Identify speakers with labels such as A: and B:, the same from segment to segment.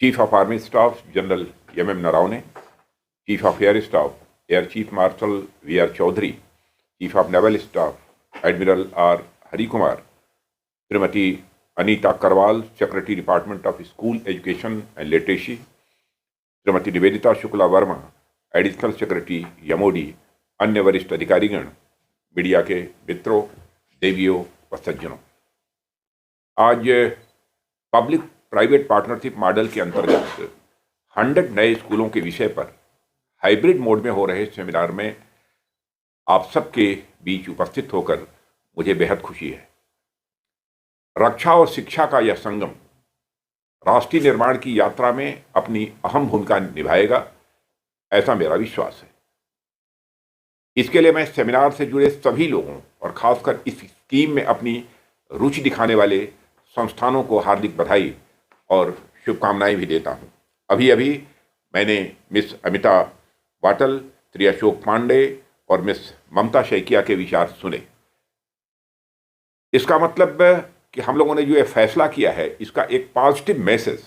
A: Chief of army staff general M Naravane, chief of air staff air chief marshal V R. Chaudhari, chief of naval staff admiral R. Hari Kumar, Shrimati Anita Karwal, secretary department of school education and literacy, Shrimati Nivedita Shukla Verma, additional secretary यमोडी, अन्य वरिष्ठ अधिकारीगण, media के मित्रों, देवियों व सज्जनों, आज पब्लिक प्राइवेट पार्टनरशिप मॉडल के अंतर्गत 100 नए स्कूलों के विषय पर हाइब्रिड मोड में हो रहे सेमिनार में आप सबके बीच उपस्थित होकर मुझे बेहद खुशी है। रक्षा और शिक्षा का यह संगम राष्ट्रीय निर्माण की यात्रा में अपनी अहम भूमिका निभाएगा, ऐसा मेरा विश्वास है। इसके लिए मैं सेमिनार से जुड़े सभी लोगों और खासकर इस स्कीम में अपनी रुचि दिखाने वाले संस्थानों को हार्दिक बधाई और शुभकामनाएं भी देता हूं। अभी अभी मैंने मिस अमिता वाटल, श्री अशोक पांडे और मिस ममता शैकिया के विचार सुने। इसका मतलब कि हम लोगों ने जो ये फैसला किया है, इसका एक पॉजिटिव मैसेज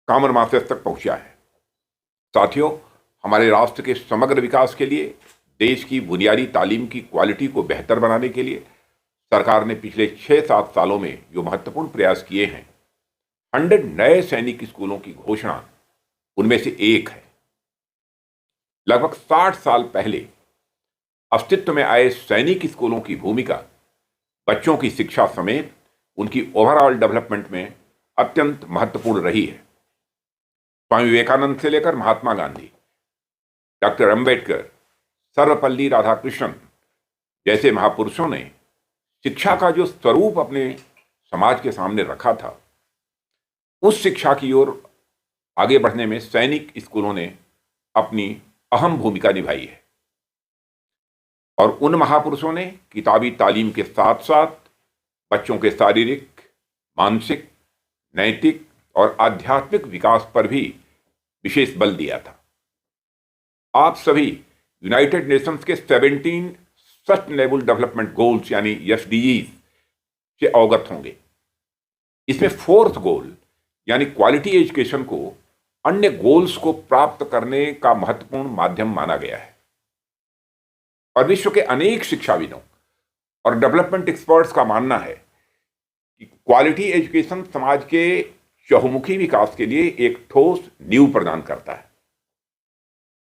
A: कॉमन मासेस तक पहुंचा है। साथियों, हमारे राष्ट्र के समग्र विकास के लिए, देश की बुनियादी तालीम की क्वालिटी को बेहतर बनाने के लिए सरकार ने पिछले 6-7 सालों में जो महत्वपूर्ण प्रयास किए हैं, 100 नए सैनिक स्कूलों की घोषणा उनमें से एक है। लगभग 60 साल पहले अस्तित्व में आए सैनिक स्कूलों की भूमिका बच्चों की शिक्षा समेत उनकी ओवरऑल डेवलपमेंट में अत्यंत महत्वपूर्ण रही है। स्वामी विवेकानंद से लेकर महात्मा गांधी, डॉक्टर अंबेडकर, सर्वपल्ली राधाकृष्णन जैसे महापुरुषों ने शिक्षा का जो स्वरूप अपने समाज के सामने रखा था, उस शिक्षा की ओर आगे बढ़ने में सैनिक स्कूलों ने अपनी अहम भूमिका निभाई है। और उन महापुरुषों ने किताबी तालीम के साथ साथ बच्चों के शारीरिक, मानसिक, नैतिक और आध्यात्मिक विकास पर भी विशेष बल दिया था। आप सभी यूनाइटेड नेशंस के 17 सस्टेनेबल डेवलपमेंट गोल्स यानी SDGs से अवगत होंगे। इसमें 4th गोल यानी क्वालिटी एजुकेशन को अन्य गोल्स को प्राप्त करने का महत्वपूर्ण माध्यम माना गया है। और विश्व के अनेक शिक्षाविदों और डेवलपमेंट एक्सपर्ट्स का मानना है कि क्वालिटी एजुकेशन समाज के चहुमुखी विकास के लिए एक ठोस नींव प्रदान करता है।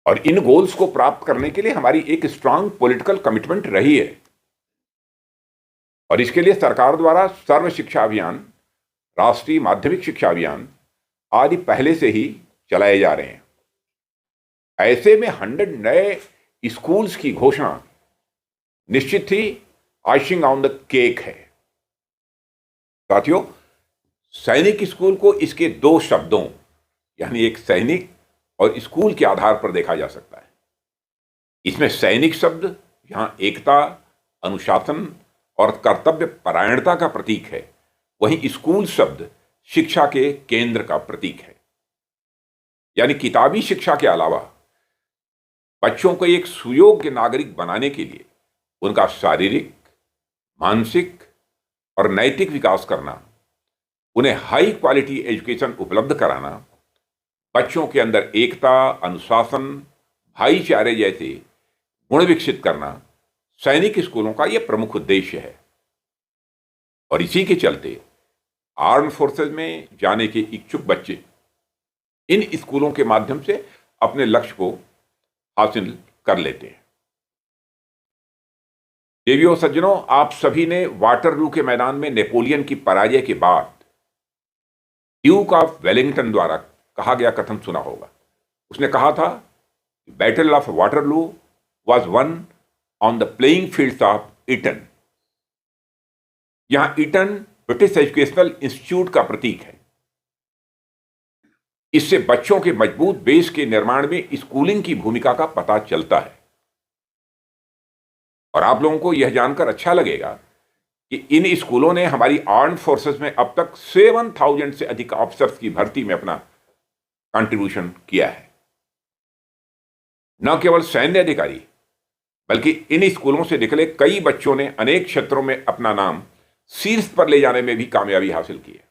A: और इन गोल्स को प्राप्त करने के लिए हमारी एक स्ट्रांग पॉलिटिकल कमिटमेंट रही है। और इसके लिए सरकार द्वारा सर्व शिक्षा अभियान, राष्ट्रीय माध्यमिक शिक्षा अभियान आदि पहले से ही चलाए जा रहे हैं। ऐसे में 100 नए स्कूल्स की घोषणा निश्चित ही आइसिंग ऑन द केक है। साथियों, सैनिक स्कूल को इसके 2 शब्दों यानी एक सैनिक और स्कूल के आधार पर देखा जा सकता है। इसमें सैनिक शब्द यहां एकता, अनुशासन और कर्तव्य परायणता का प्रतीक है, वहीं स्कूल शब्द शिक्षा के केंद्र का प्रतीक है। यानी किताबी शिक्षा के अलावा बच्चों को एक सुयोग्य नागरिक बनाने के लिए उनका शारीरिक, मानसिक और नैतिक विकास करना, उन्हें हाई क्वालिटी एजुकेशन उपलब्ध कराना, बच्चों के अंदर एकता, अनुशासन, भाईचारे जैसे गुण विकसित करना सैनिक स्कूलों का यह प्रमुख उद्देश्य है। और इसी के चलते आर्म फोर्सेज में जाने के इच्छुक बच्चे इन स्कूलों के माध्यम से अपने लक्ष्य को हासिल कर लेते हैं। देवियों सज्जनों, आप सभी ने वाटरलू के मैदान में नेपोलियन की पराजय के बाद ड्यूक ऑफ वेलिंगटन द्वारा कहा गया कथन सुना होगा। उसने कहा था, battle of Waterloo was won on the playing fields of Eton. यहां ईटन ब्रिटिश एजुकेशनल इंस्टीट्यूट का प्रतीक है। इससे बच्चों के मजबूत बेस के निर्माण में स्कूलिंग की भूमिका का पता चलता है। और आप लोगों को यह जानकर अच्छा लगेगा कि इन स्कूलों ने हमारी आर्म्ड फोर्सेस में अब तक 7,000 से अधिक ऑफिसर्स की भर्ती में अपना कंट्रीब्यूशन किया है। न केवल सैन्य अधिकारी बल्कि इन स्कूलों से निकले कई बच्चों ने अनेक क्षेत्रों में अपना नाम शीर्ष पर ले जाने में भी कामयाबी हासिल की है।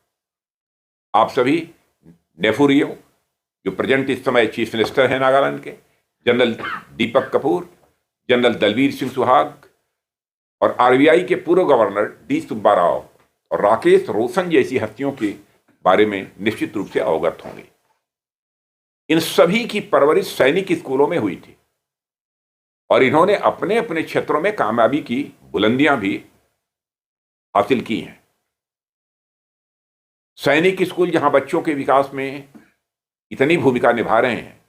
A: आप सभी नेफुरियो, जो प्रेजेंट इस समय चीफ मिनिस्टर हैं नागालैंड के, जनरल दीपक कपूर, जनरल दलबीर सिंह सुहाग और आरबीआई के पूर्व गवर्नर डी सुब्बा राव और राकेश रोशन जैसी हस्तियों के बारे में निश्चित रूप से अवगत होंगे। इन सभी की परवरिश सैनिक स्कूलों में हुई थी और इन्होंने अपने अपने क्षेत्रों में कामयाबी की बुलंदियां भी हासिल की हैं। सैनिक स्कूल जहां बच्चों के विकास में इतनी भूमिका निभा रहे हैं,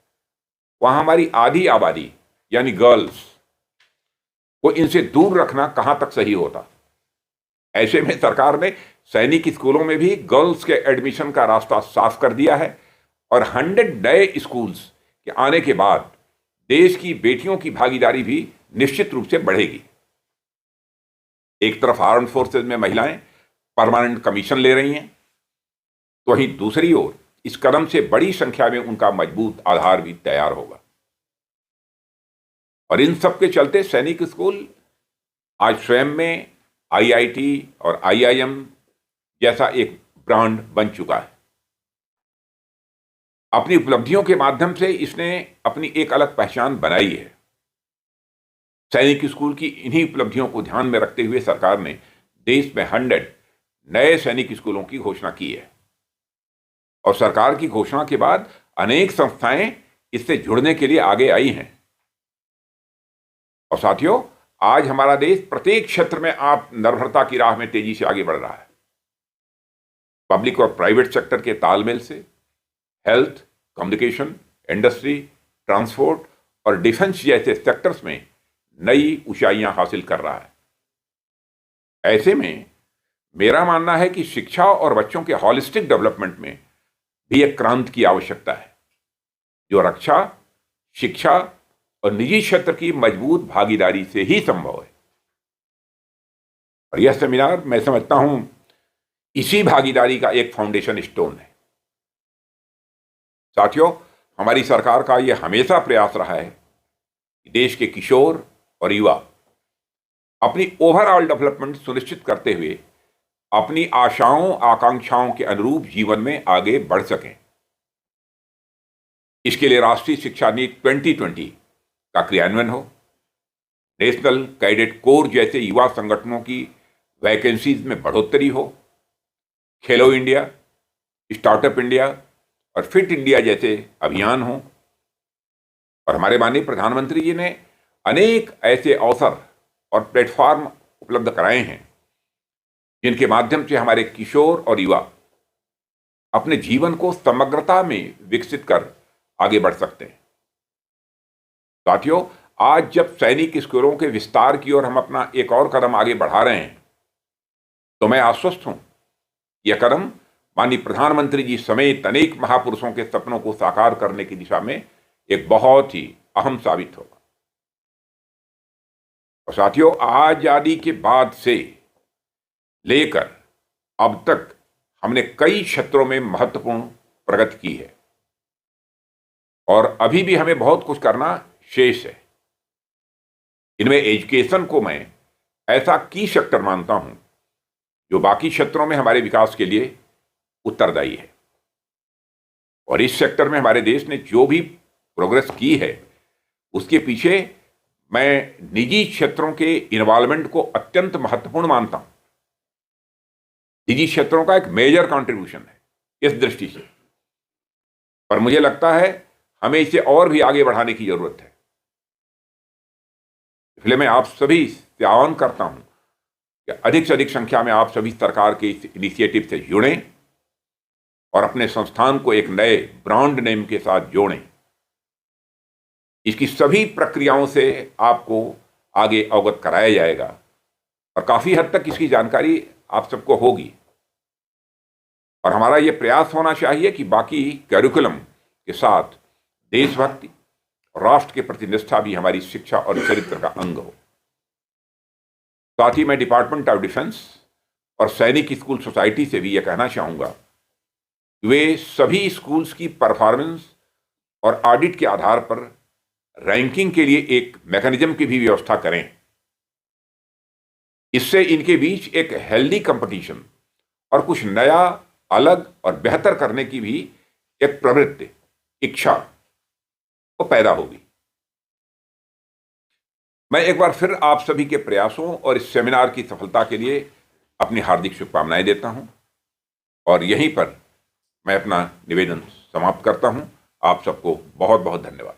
A: वहां हमारी आधी आबादी यानी गर्ल्स को इनसे दूर रखना कहां तक सही होता। ऐसे में सरकार ने सैनिक स्कूलों में भी गर्ल्स के एडमिशन का रास्ता साफ कर दिया है और 100 नए स्कूल्स के आने के बाद देश की बेटियों की भागीदारी भी निश्चित रूप से बढ़ेगी। एक तरफ आर्म्ड फोर्सेज में महिलाएं परमानेंट कमीशन ले रही हैं, तो वहीं दूसरी ओर इस कदम से बड़ी संख्या में उनका मजबूत आधार भी तैयार होगा। और इन सब के चलते सैनिक स्कूल आज स्वयं में आईआईटी और आईआईएम जैसा एक ब्रांड बन चुका है। अपनी उपलब्धियों के माध्यम से इसने अपनी एक अलग पहचान बनाई है। सैनिक स्कूल की इन्हीं उपलब्धियों को ध्यान में रखते हुए सरकार ने देश में 100 नए सैनिक स्कूलों की घोषणा की है और सरकार की घोषणा के बाद अनेक संस्थाएं इससे जुड़ने के लिए आगे आई हैं। और साथियों, आज हमारा देश प्रत्येक क्षेत्र में आत्मनिर्भरता की राह में तेजी से आगे बढ़ रहा है। पब्लिक और प्राइवेट सेक्टर के तालमेल से हेल्थ, कम्युनिकेशन, इंडस्ट्री, ट्रांसपोर्ट और डिफेंस जैसे सेक्टर्स में नई ऊंचाइयां हासिल कर रहा है। ऐसे में मेरा मानना है कि शिक्षा और बच्चों के हॉलिस्टिक डेवलपमेंट में भी एक क्रांति की आवश्यकता है, जो रक्षा, शिक्षा और निजी क्षेत्र की मजबूत भागीदारी से ही संभव है। और यह सेमिनार मैं समझता हूं इसी भागीदारी का एक फाउंडेशन स्टोन है। साथियों, हमारी सरकार का यह हमेशा प्रयास रहा है कि देश के किशोर और युवा अपनी ओवरऑल डेवलपमेंट सुनिश्चित करते हुए अपनी आशाओं आकांक्षाओं के अनुरूप जीवन में आगे बढ़ सकें। इसके लिए राष्ट्रीय शिक्षा नीति 2020 का क्रियान्वयन हो, नेशनल कैडेट कोर जैसे युवा संगठनों की वैकेंसीज में बढ़ोतरी हो, खेलो इंडिया, स्टार्टअप इंडिया और फिट इंडिया जैसे अभियान हों। और हमारे माननीय प्रधानमंत्री जी ने अनेक ऐसे अवसर और प्लेटफॉर्म उपलब्ध कराए हैं जिनके माध्यम से हमारे किशोर और युवा अपने जीवन को समग्रता में विकसित कर आगे बढ़ सकते हैं। साथियों, आज जब सैनिक स्कूलों के विस्तार की ओर हम अपना एक और कदम आगे बढ़ा रहे हैं, तो मैं आश्वस्त हूं यह कदम माननीय प्रधानमंत्री जी समेत अनेक महापुरुषों के सपनों को साकार करने की दिशा में एक बहुत ही अहम साबित होगा। और साथियों, आजादी के बाद से लेकर अब तक हमने कई क्षेत्रों में महत्वपूर्ण प्रगति की है और अभी भी हमें बहुत कुछ करना शेष है। इनमें एजुकेशन को मैं ऐसा की सेक्टर मानता हूं जो बाकी क्षेत्रों में हमारे विकास के लिए उत्तरदायी है। और इस सेक्टर में हमारे देश ने जो भी प्रोग्रेस की है, उसके पीछे मैं निजी क्षेत्रों के इन्वॉल्वमेंट को अत्यंत महत्वपूर्ण मानता हूं। निजी क्षेत्रों का एक मेजर कंट्रीब्यूशन है इस दृष्टि से, पर मुझे लगता है हमें इसे और भी आगे बढ़ाने की जरूरत है। इसलिए मैं आप सभी से आह्वान करता हूं कि अधिक से अधिक संख्या में आप सभी सरकार के इस इनिशिएटिव से जुड़ें और अपने संस्थान को एक नए ब्रांड नेम के साथ जोड़ें। इसकी सभी प्रक्रियाओं से आपको आगे अवगत कराया जाएगा और काफी हद तक इसकी जानकारी आप सबको होगी। और हमारा यह प्रयास होना चाहिए कि बाकी कैरिकुलम के साथ देशभक्ति और राष्ट्र के प्रति निष्ठा भी हमारी शिक्षा और चरित्र का अंग हो। साथ ही मैं डिपार्टमेंट ऑफ डिफेंस और सैनिक स्कूल सोसाइटी से भी यह कहना चाहूंगा कि वे सभी स्कूल्स की परफॉर्मेंस और ऑडिट के आधार पर रैंकिंग के लिए एक मैकेनिज्म की भी व्यवस्था करें। इससे इनके बीच एक हेल्दी कंपटीशन और कुछ नया, अलग और बेहतर करने की भी एक प्रवृत्ति, इच्छा वो पैदा होगी। मैं एक बार फिर आप सभी के प्रयासों और इस सेमिनार की सफलता के लिए अपनी हार्दिक शुभकामनाएं देता हूं और यहीं पर मैं अपना निवेदन समाप्त करता हूं। आप सबको बहुत बहुत धन्यवाद।